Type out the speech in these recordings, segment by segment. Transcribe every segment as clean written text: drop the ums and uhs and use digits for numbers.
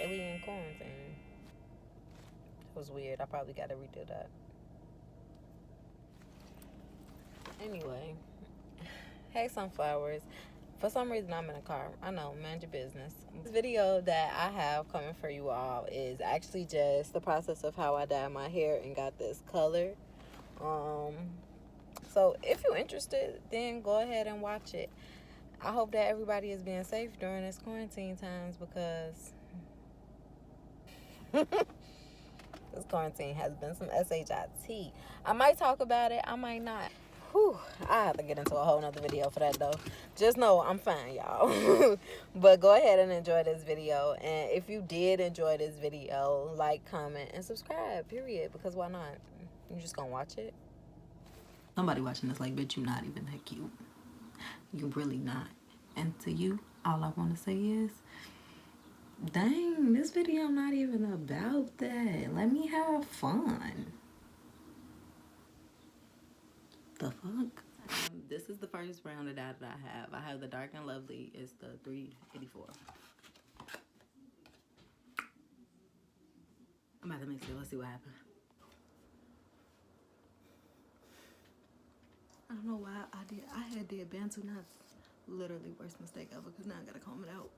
really in quarantine. It was weird. I probably got to redo that. Anyway, hey Sunflowers. For some reason, I'm in a car. I know, mind your business. This video that I have coming for you all is actually just the process of how I dyed my hair and got this color. So if you're interested, then go ahead and watch it. I hope that everybody is being safe during this quarantine times, because this quarantine has been some shit. I might talk about it, I might not. Whew, I have to get into a whole nother video for that though. Just know I'm fine, y'all. But go ahead and enjoy this video. And if you did enjoy this video, like, comment, and subscribe, period. Because why not? You just gonna watch it? Somebody watching this like, bitch, you not even that cute. You really not. And to you, all I want to say is, dang, this video not even about that. Let me have fun. The fuck? This is the first round of dye that I have. I have the Dark and Lovely. It's the 384. I'm about to mix it. Let's see what happens. I don't know why I did Bantu knots. Literally worst mistake ever, because now I gotta comb it out.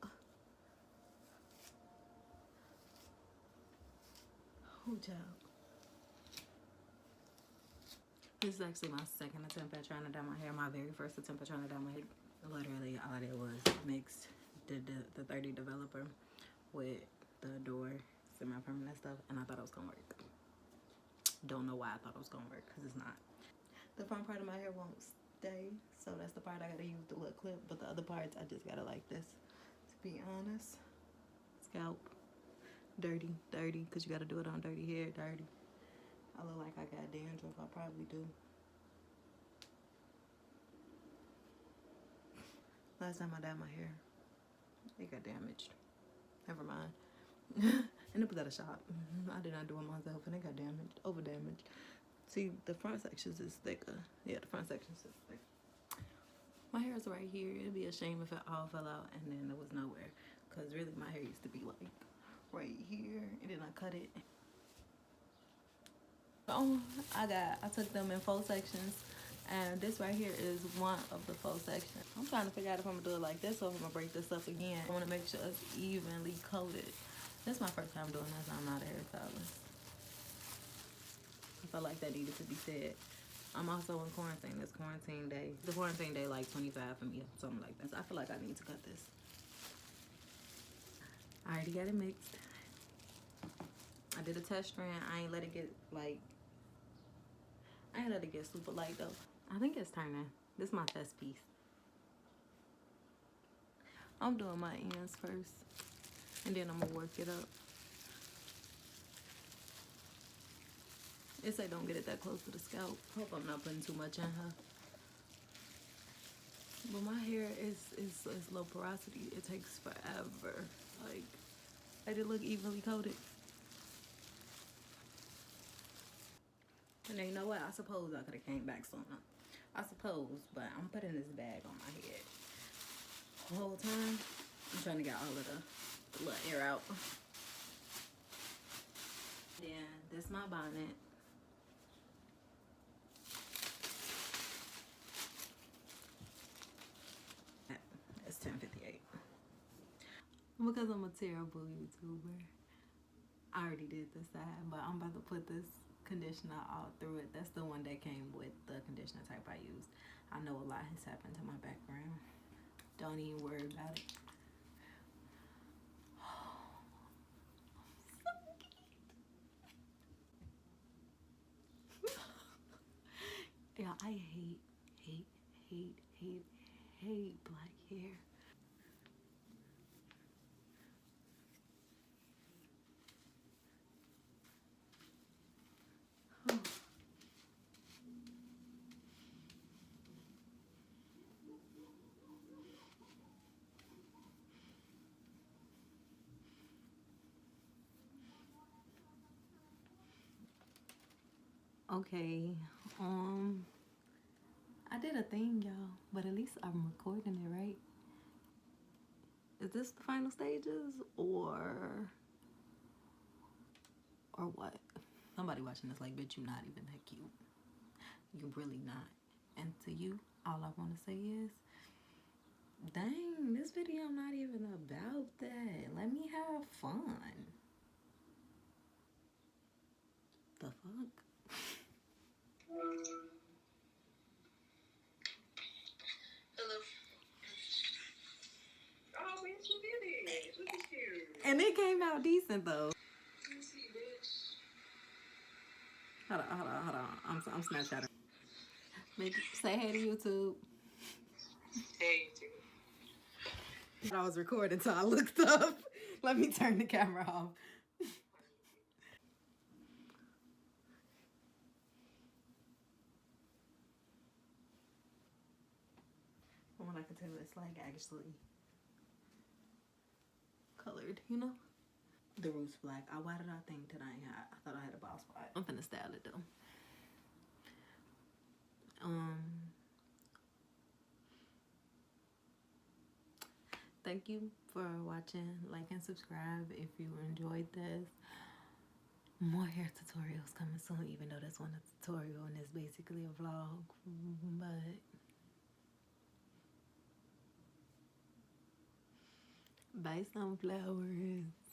Oh, child. This is actually my second attempt at trying to dye my hair. My very first attempt at trying to dye my hair. Literally, all I did was mixed the 30 developer with the Adore semi-permanent stuff, and I thought it was gonna work. Don't know why I thought it was gonna work, because it's not. The front part of my hair won't stay, so that's the part I gotta use the little clip, but the other parts I just gotta like this. To be honest, scalp dirty, because you gotta do it on dirty hair, dirty. I look like I got dandruff. I probably do. Last time I dyed my hair, it got damaged. Never mind. And it was at a shop. I did not do it myself, and it got damaged, over damaged. See, the front sections is thicker. Yeah, the front sections is thicker. My hair is right here. It'd be a shame if it all fell out and then there was nowhere, because really my hair used to be like right here, and then I cut it. Oh, I took them in 4 sections, and this right here is one of the 4 sections. I'm trying to figure out if I'm gonna do it like this or if I'm gonna break this up again. I want to make sure it's evenly coated. This is my first time doing this. I'm not a hairstylist. I felt like that needed to be said. I'm also in quarantine. It's quarantine day. The quarantine day like 25 for me, something like that. So I feel like I need to cut this. I already got it mixed. I did a test strand. I ain't let it get like, I ain't let it get super light though. I think it's turning. This is my test piece. I'm doing my ends first, and then I'm gonna work it up. It say don't get it that close to the scalp. Hope I'm not putting too much in her. But my hair is low porosity. It takes forever. Like, let it look evenly coated. And then, you know what? I suppose I could have came back sooner. I suppose, but I'm putting this bag on my head. The whole time, I'm trying to get all of the little air out. Then, this is my bonnet. It's 10:58. Because I'm a terrible YouTuber. I already did this side, but I'm about to put this conditioner all through it. That's the one that came with the conditioner type I used. I know a lot has happened to my background. Don't even worry about it. Yeah, I hate black hair. Okay, I did a thing, y'all, but at least I'm recording it, right? Is this the final stages, or Or what? Somebody watching this like, bitch, you're not even that cute. You're really not. And to you, all I want to say is, dang, this video not even about that. Let me have fun. The fuck? Hello. Oh, bitch, you did it. Look at you. And it came out decent though. You see, bitch. Hold on. I'm Snapchatting. Say hey to YouTube. Hey YouTube. I was recording, so I looked up. Let me turn the camera off. From what I can tell, it's like actually colored, you know? The roof's black. Why did I think that I thought I had a bald spot? I'm finna style it though. Thank you for watching. Like and subscribe if you enjoyed this. More hair tutorials coming soon, even though this one is a tutorial and it's basically a vlog. But buy some flowers.